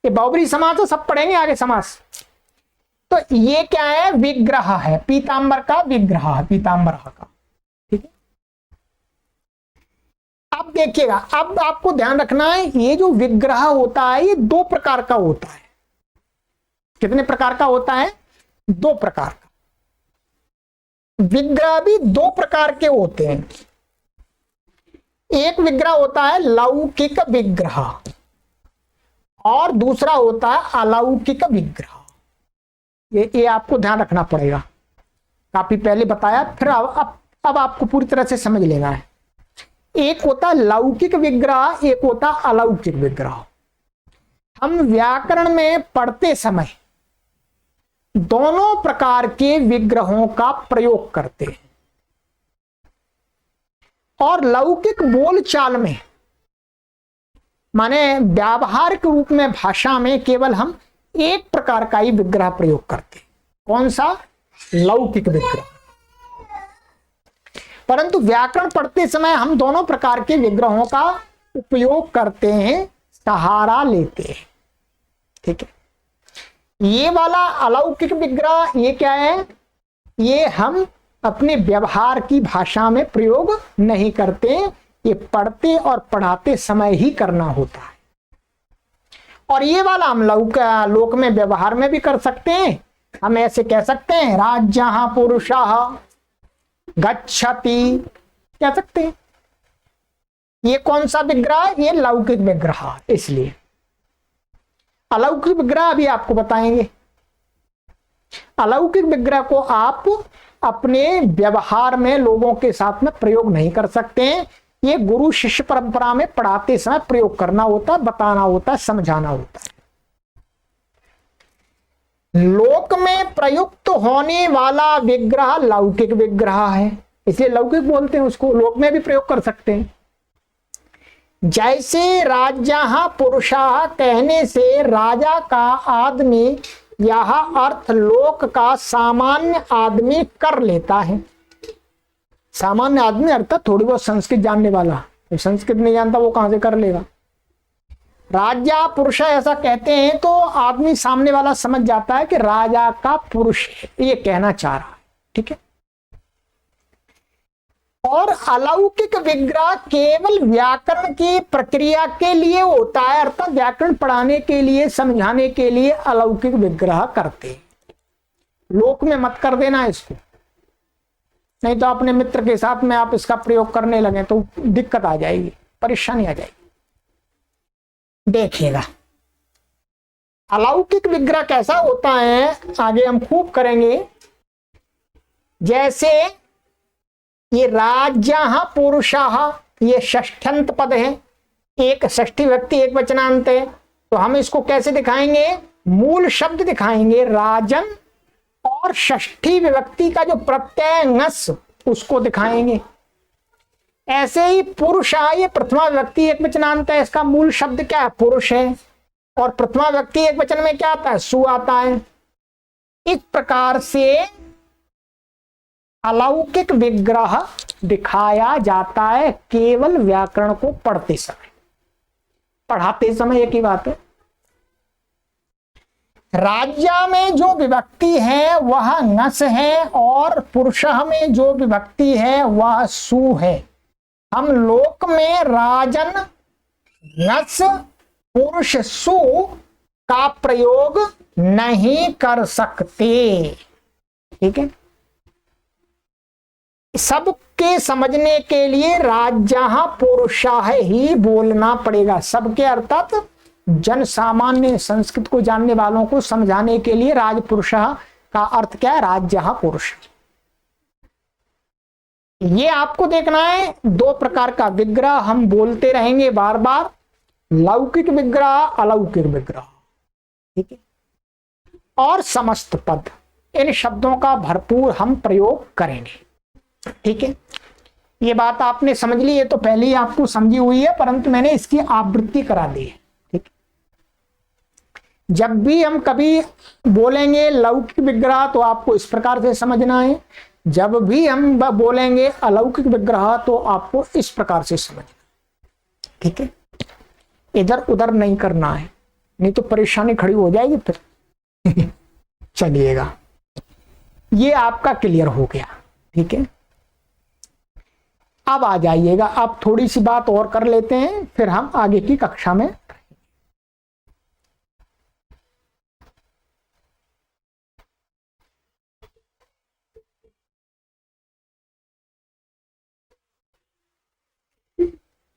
ये बहुब्रीहि समास है, सब पढ़ेंगे आगे समास। तो ये क्या है, विग्रह है, पीतांबर का विग्रह है, पीतांबर का। ठीक है, अब देखिएगा, अब आपको ध्यान रखना है, ये जो विग्रह होता है ये दो प्रकार का होता है। कितने प्रकार का होता है, दो प्रकार का। विग्रह भी दो प्रकार के होते हैं। एक विग्रह होता है लौकिक विग्रह और दूसरा होता है अलौकिक विग्रह। ये आपको ध्यान रखना पड़ेगा, काफी पहले बताया, फिर अब आपको पूरी तरह से समझ लेना है। एक होता है लौकिक विग्रह, एक होता है अलौकिक विग्रह। हम व्याकरण में पढ़ते समय दोनों प्रकार के विग्रहों का प्रयोग करते हैं, और लौकिक बोलचाल में, माने व्यावहारिक रूप में, भाषा में केवल हम एक प्रकार का ही विग्रह प्रयोग करते हैं। कौन सा, लौकिक विग्रह। परंतु व्याकरण पढ़ते समय हम दोनों प्रकार के विग्रहों का उपयोग करते हैं, सहारा लेते हैं। ठीक है, ये वाला अलौकिक विग्रह, ये क्या है, ये हम अपने व्यवहार की भाषा में प्रयोग नहीं करते, ये पढ़ते और पढ़ाते समय ही करना होता है। और ये वाला हम लोक में व्यवहार में भी कर सकते हैं। हम ऐसे कह सकते हैं, राज्यः पुरुषः गच्छति, कह सकते हैं। ये कौन सा विग्रह, ये लौकिक विग्रह। इसलिए अलौकिक विग्रह अभी आपको बताएंगे। अलौकिक विग्रह को आप अपने व्यवहार में लोगों के साथ में प्रयोग नहीं कर सकते हैं। ये गुरु शिष्य परंपरा में पढ़ाते समय प्रयोग करना होता है, बताना होता है, समझाना होता है। लोक में प्रयुक्त होने वाला विग्रह लौकिक विग्रह है, इसलिए लौकिक बोलते हैं उसको। लोक में भी प्रयोग कर सकते हैं। जैसे राज्यः पुरुषः कहने से राजा का आदमी, यह अर्थ लोक का सामान्य आदमी कर लेता है। सामान्य आदमी अर्थात थोड़ी बहुत संस्कृत जानने वाला, संस्कृत नहीं जानता वो कहां से कर लेगा। राजा पुरुष ऐसा कहते हैं तो आदमी सामने वाला समझ जाता है कि राजा का पुरुष है, ये कहना चाह रहा है। ठीक है, और अलौकिक विग्रह केवल व्याकरण की प्रक्रिया के लिए होता है, अर्थात व्याकरण पढ़ाने के लिए, समझाने के लिए अलौकिक विग्रह करते हैं। लोक में मत कर देना इसको, नहीं तो अपने मित्र के साथ में आप इसका प्रयोग करने लगे तो दिक्कत आ जाएगी, परेशानी आ जाएगी। देखिएगा अलौकिक विग्रह कैसा होता है, आगे हम खूब करेंगे। जैसे ये राज्यः पुरुषः, ये षष्ठ्यंत पद है, एक षष्ठी व्यक्ति एक वचनांत है, तो हम इसको कैसे दिखाएंगे, मूल शब्द दिखाएंगे राजन, और षष्ठी विभक्ति का जो प्रत्यय ङस उसको दिखाएंगे। ऐसे ही पुरुष, ये प्रथमा व्यक्ति एक वचनांत है, इसका मूल शब्द क्या है? पुरुष है। और प्रथमा व्यक्ति एक वचन में क्या आता है? सु आता है। इस प्रकार से अलौकिक विग्रह दिखाया जाता है केवल व्याकरण को पढ़ते समय, पढ़ाते समय एक ही बात है। राज्य में जो विभक्ति है वह नस है और पुरुष में जो विभक्ति है वह सु है। हम लोक में राजन नस पुरुष सु का प्रयोग नहीं कर सकते। ठीक है, सबके समझने के लिए राज्य पुरुषः ही बोलना पड़ेगा। सबके अर्थात जन सामान्य संस्कृत को जानने वालों को समझाने के लिए राजपुरुषः का अर्थ क्या है? राज्य पुरुष। ये आपको देखना है। दो प्रकार का विग्रह हम बोलते रहेंगे बार बार, लौकिक विग्रह, अलौकिक विग्रह। ठीक है, और समस्त पद, इन शब्दों का भरपूर हम प्रयोग करेंगे। ठीक है, ये बात आपने समझ ली। ये तो पहले ही आपको समझी हुई है, परंतु मैंने इसकी आवृत्ति करा दी है। ठीक, जब भी हम कभी बोलेंगे लौकिक विग्रह तो आपको इस प्रकार से समझना है, जब भी हम बोलेंगे अलौकिक विग्रह तो आपको इस प्रकार से समझना। ठीक है, इधर उधर नहीं करना है, नहीं तो परेशानी खड़ी हो जाएगी फिर। चलिएगा, ये आपका क्लियर हो गया। ठीक है, अब आ जाइएगा। अब थोड़ी सी बात और कर लेते हैं, फिर हम आगे की कक्षा में।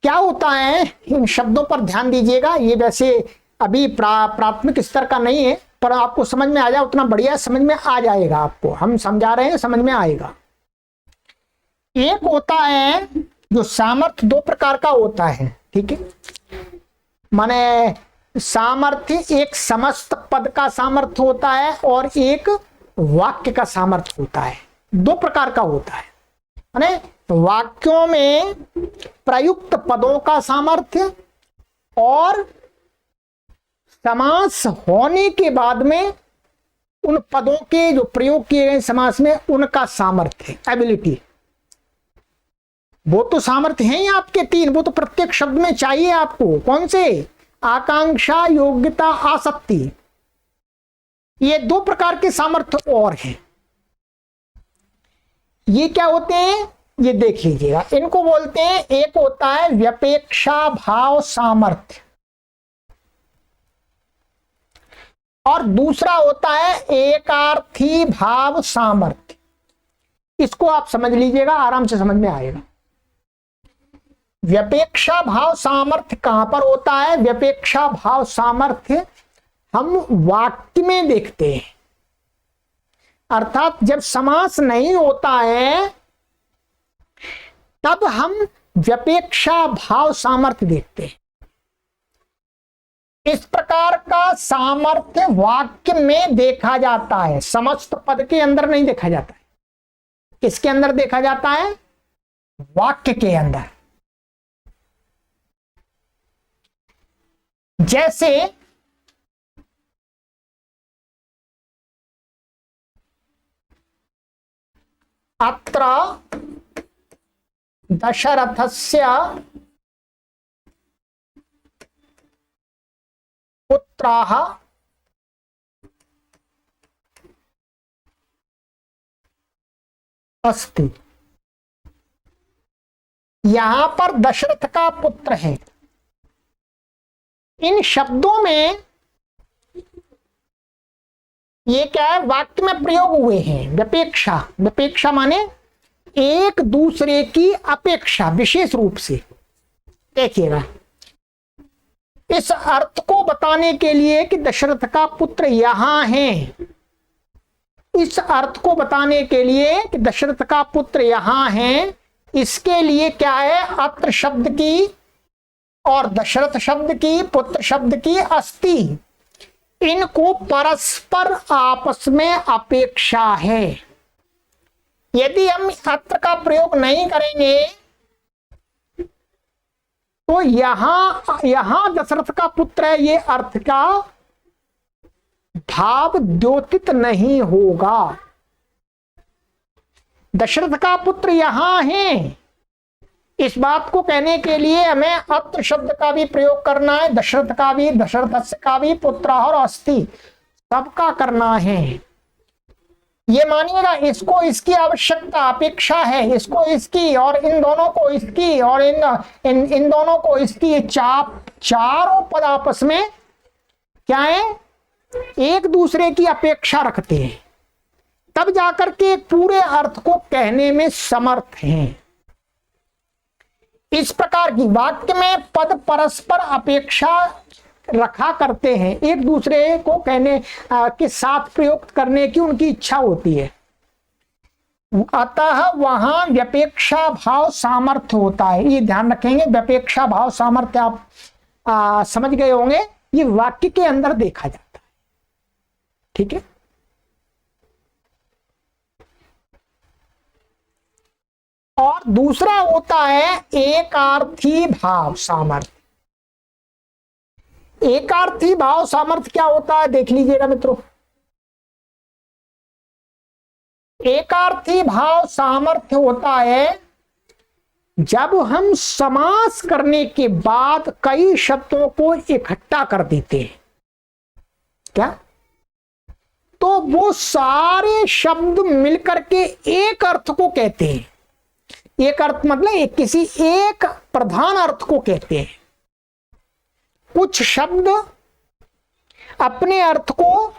क्या होता है, इन शब्दों पर ध्यान दीजिएगा। ये वैसे अभी प्राथमिक स्तर का नहीं है, पर आपको समझ में आ जाए उतना बढ़िया, समझ में आ जाएगा। आपको हम समझा रहे हैं, समझ में आएगा। एक होता है जो सामर्थ्य, दो प्रकार का होता है। ठीक है, माने सामर्थ्य एक समस्त पद का सामर्थ्य होता है और एक वाक्य का सामर्थ्य होता है। दो प्रकार का होता है, माने वाक्यों में प्रयुक्त पदों का सामर्थ्य और समास होने के बाद में उन पदों के जो प्रयोग किए गए समास में उनका सामर्थ्य, एबिलिटी। वो तो सामर्थ्य हैं ही आपके तीन, वो तो प्रत्येक शब्द में चाहिए आपको। कौन से? आकांक्षा, योग्यता, आसक्ति। ये दो प्रकार के सामर्थ्य और हैं। ये क्या होते हैं ये देख लीजिएगा। इनको बोलते हैं, एक होता है व्यपेक्षा भाव सामर्थ्य और दूसरा होता है एकार्थी भाव सामर्थ्य। इसको आप समझ लीजिएगा, आराम से समझ में आएगा। व्यपेक्षा भाव सामर्थ्य कहां पर होता है? व्यपेक्षा भाव सामर्थ्य हम वाक्य में देखते हैं, अर्थात जब समास नहीं होता है तब हम व्यपेक्षा भाव सामर्थ्य देखते हैं। इस प्रकार का सामर्थ्य वाक्य में देखा जाता है, समस्त पद के अंदर नहीं देखा जाता है। किसके अंदर देखा जाता है? वाक्य के अंदर। जैसे अत्र दशरथस्य पुत्राः अस्ति। यहां पर दशरथ का पुत्र है। इन शब्दों में ये क्या है? वाक्य में प्रयोग हुए हैं व्यपेक्षा। व्यपेक्षा माने एक दूसरे की अपेक्षा, विशेष रूप से। देखिएगा, इस अर्थ को बताने के लिए कि दशरथ का पुत्र यहां है, इस अर्थ को बताने के लिए कि दशरथ का पुत्र यहां है, इसके लिए क्या है? अत्र शब्द की और दशरथ शब्द की, पुत्र शब्द की अस्ति। इनको परस्पर आपस में अपेक्षा है। यदि हम अत्र का प्रयोग नहीं करेंगे तो यहां दशरथ का पुत्र है, ये अर्थ का भाव द्योतित नहीं होगा। दशरथ का पुत्र यहां है, इस बात को कहने के लिए हमें अत्र शब्द का भी प्रयोग करना है। दशरथ का भी, दशरथस्य का भी पुत्र और अस्ति सबका करना है। ये मानिएगा, इसको इसकी आवश्यकता अपेक्षा है, इसको इसकी, और इन दोनों को इसकी, और इन दोनों को इसकी। चारों पद आपस में क्या है, एक दूसरे की अपेक्षा रखते हैं, तब जाकर के पूरे अर्थ को कहने में समर्थ हैं। इस प्रकार की वाक्य में पद परस्पर अपेक्षा रखा करते हैं, एक दूसरे को कहने के साथ प्रयोग करने की उनकी इच्छा होती है। अतः वहां व्यपेक्षा भाव सामर्थ्य होता है। ये ध्यान रखेंगे, व्यपेक्षा भाव सामर्थ्य आप समझ गए होंगे, ये वाक्य के अंदर देखा जाता है। ठीक है, और दूसरा होता है एकार्थी भाव सामर्थ्य। एकार्थी भाव सामर्थ्य क्या होता है, देख लीजिएगा मित्रों। एकार्थी भाव सामर्थ्य होता है जब हम समास करने के बाद कई शब्दों को इकट्ठा कर देते हैं। क्या? तो वो सारे शब्द मिलकर के एक अर्थ को कहते हैं। एक अर्थ मतलब किसी एक प्रधान अर्थ को कहते हैं। कुछ शब्द अपने अर्थ को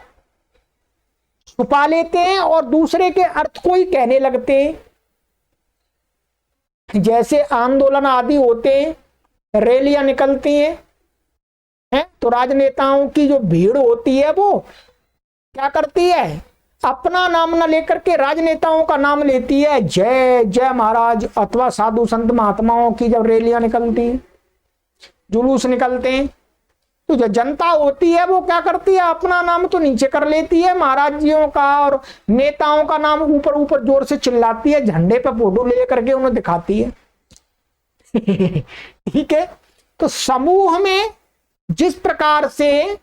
छुपा लेते हैं और दूसरे के अर्थ को ही कहने लगते हैं। जैसे आंदोलन आदि होते हैं, रैलियां निकलती हैं, तो राजनेताओं की जो भीड़ होती है वो क्या करती है, अपना नाम न लेकर के राजनेताओं का नाम लेती है। जय जय महाराज, अथवा साधु संत महात्माओं की जब रैलियां निकलती हैं, जुलूस निकलते हैं, तो जो जनता होती है वो क्या करती है, अपना नाम तो नीचे कर लेती है, महाराज जियों का और नेताओं का नाम ऊपर ऊपर जोर से चिल्लाती है, झंडे पे फोटो ले करके उन्हें दिखाती है। ठीक है, तो समूह में जिस प्रकार से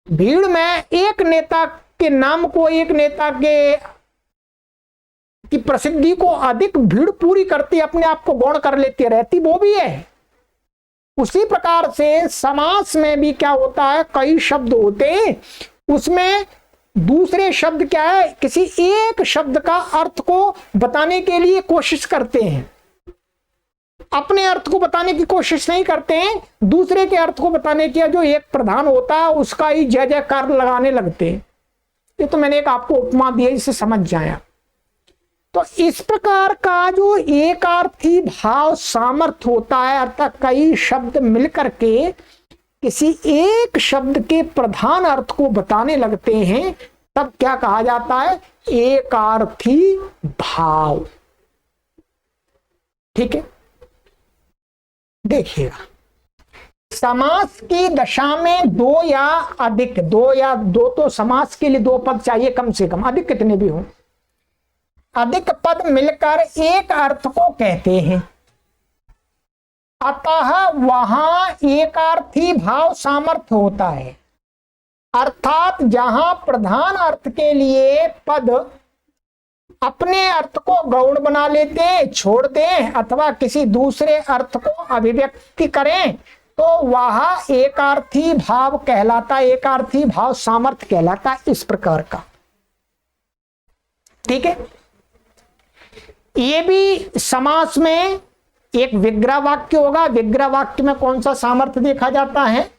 भीड़ में एक नेता के नाम को, एक नेता के की प्रसिद्धि को अधिक भीड़ पूरी करती, अपने आप को गौण कर लेती रहती, वो भी है। उसी प्रकार से समास में भी क्या होता है, कई शब्द होते हैं, उसमें दूसरे शब्द क्या है, किसी एक शब्द का अर्थ को बताने के लिए कोशिश करते हैं। अपने अर्थ को बताने की कोशिश नहीं करते हैं, दूसरे के अर्थ को बताने की जो एक प्रधान होता है उसका ही जय जयकार लगाने लगते हैं। ये तो मैंने एक आपको उपमा दिया, इससे समझ जाए। तो इस प्रकार का जो एकार्थी भाव सामर्थ्य होता है, अर्थात कई शब्द मिलकर के किसी एक शब्द के प्रधान अर्थ को बताने लगते हैं, तब क्या कहा जाता है, एकार्थी भाव। ठीक है, देखिएगा, समास की दशा में दो या अधिक, दो तो समास के लिए दो पद चाहिए कम से कम, अधिक कितने भी हो, अधिक पद मिलकर एक अर्थ को कहते हैं। अतः वहां एकार्थी भाव सामर्थ्य होता है, अर्थात जहां प्रधान अर्थ के लिए पद अपने अर्थ को गौण बना लेते, छोड़ दें, अथवा किसी दूसरे अर्थ को अभिव्यक्ति करें, तो वह एकार्थी भाव कहलाता, एकार्थी भाव सामर्थ्य कहलाता, इस प्रकार का। ठीक है, ये भी समास में एक विग्रह वाक्य होगा। विग्रह वाक्य में कौन सा सामर्थ्य देखा जाता है,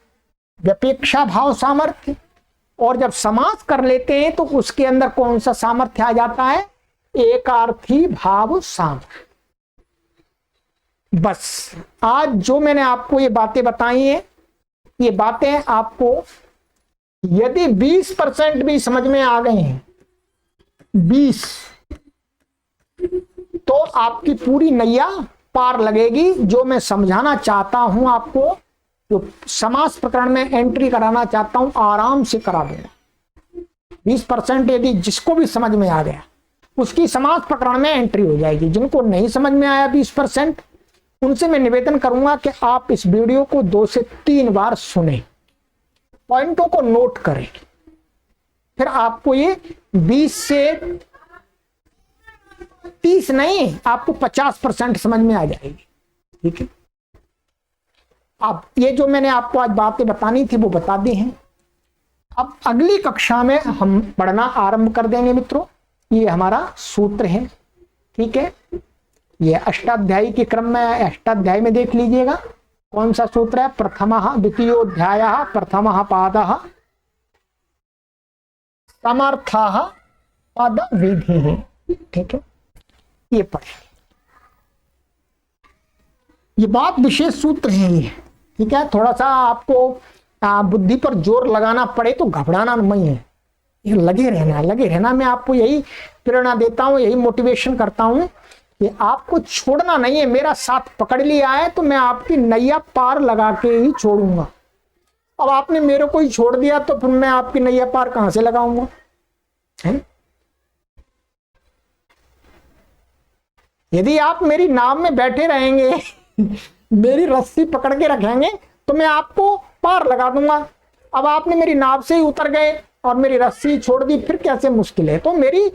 व्यपेक्षा भाव सामर्थ्य। और जब समास कर लेते हैं तो उसके अंदर कौन सा सामर्थ्य आ जाता है, एकार्थी भाव सामर्थ्य। बस आज जो मैंने आपको ये बातें बताई हैं, ये बातें आपको यदि 20% भी समझ में आ गए हैं, 20, तो आपकी पूरी नैया पार लगेगी। जो मैं समझाना चाहता हूं आपको, जो समास प्रकरण में एंट्री कराना चाहता हूं, आराम से करा देना। 20% यदि जिसको भी समझ में आ गया, उसकी समास प्रकरण में एंट्री हो जाएगी। जिनको नहीं समझ में आया 20%, उनसे मैं निवेदन करूंगा कि आप इस वीडियो को 2 से 3 बार सुने, पॉइंटों को नोट करें, फिर आपको ये 20 से 30 नहीं, आपको 50% समझ में आ जाएगी। ठीक है, अब ये जो मैंने आपको आज बातें बतानी थी वो बता दी हैं। अब अगली कक्षा में हम पढ़ना आरंभ कर देंगे मित्रों। ये हमारा सूत्र है। ठीक है, ये अष्टाध्यायी के क्रम में, अष्टाध्यायी में देख लीजिएगा कौन सा सूत्र है। प्रथमः द्वितीयोऽध्यायः प्रथमः पादः समर्थः पद विधि। ठीक है, ये पढ़े, ये बात विशेष सूत्र है ये। ठीक है, थोड़ा सा आपको बुद्धि पर जोर लगाना पड़े तो घबराना नहीं है, ये लगे रहना। मैं आपको यही प्रेरणा देता हूं, यही मोटिवेशन करता हूं कि आपको छोड़ना नहीं है। मेरा साथ पकड़ लिया है तो मैं आपकी नैया पार लगा के ही छोड़ूंगा। अब आपने मेरे को ही छोड़ दिया तो फिर मैं आपकी नैया पार कहां से लगाऊंगा, है? यदि आप मेरी नाव में बैठे रहेंगे मेरी रस्सी पकड़ के रखेंगे तो मैं आपको पार लगा दूंगा। अब आपने मेरी नाव से ही उतर गए और मेरी रस्सी छोड़ दी, फिर कैसे मुश्किल है। तो मेरी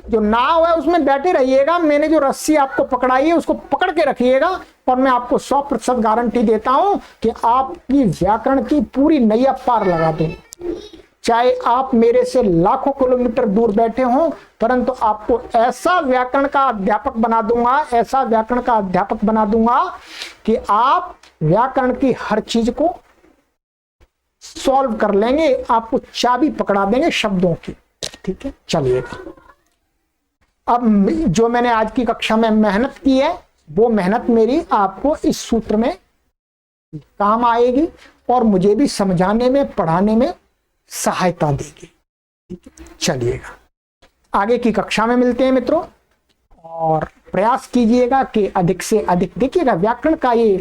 जो नाव है उसमें बैठे रहिएगा, मैंने जो रस्सी आपको पकड़ाई है उसको पकड़ के रखिएगा और मैं आपको 100% गारंटी देता हूं कि आपकी व्याकरण की पूरी नैया पार लगा दूंगा। चाहे आप मेरे से लाखों किलोमीटर दूर बैठे हों, परंतु आपको ऐसा व्याकरण का अध्यापक बना दूंगा, ऐसा व्याकरण का अध्यापक बना दूंगा कि आप व्याकरण की हर चीज को सॉल्व कर लेंगे, आपको चाबी पकड़ा देंगे शब्दों की। ठीक है, चलिएगा। अब जो मैंने आज की कक्षा में मेहनत की है वो मेहनत मेरी आपको इस सूत्र में काम आएगी और मुझे भी समझाने में, पढ़ाने में सहायता देगी। ठीक है, चलिएगा, आगे की कक्षा में मिलते हैं मित्रों। और प्रयास कीजिएगा कि अधिक से अधिक, देखिएगा व्याकरण का ये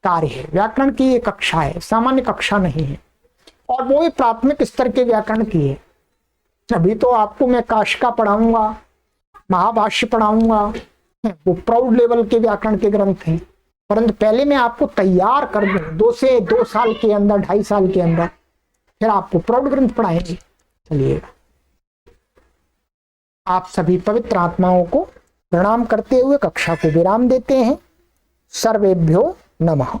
कार्य है, व्याकरण की ये कक्षा है, सामान्य कक्षा नहीं है, और वो भी प्राथमिक स्तर के व्याकरण की है। अभी तो आपको मैं काशिका पढ़ाऊंगा, महाभाष्य पढ़ाऊंगा, वो प्रौढ़ लेवल के व्याकरण के ग्रंथ हैं, परंतु पहले मैं आपको तैयार कर दूं 2 से 2 साल के अंदर, 2.5 साल के अंदर, फिर आपको प्रौढ़ ग्रंथ पढ़ाएंगे। चलिएगा, आप सभी पवित्र आत्माओं को प्रणाम करते हुए कक्षा को विराम देते हैं। सर्वेभ्यो नमः।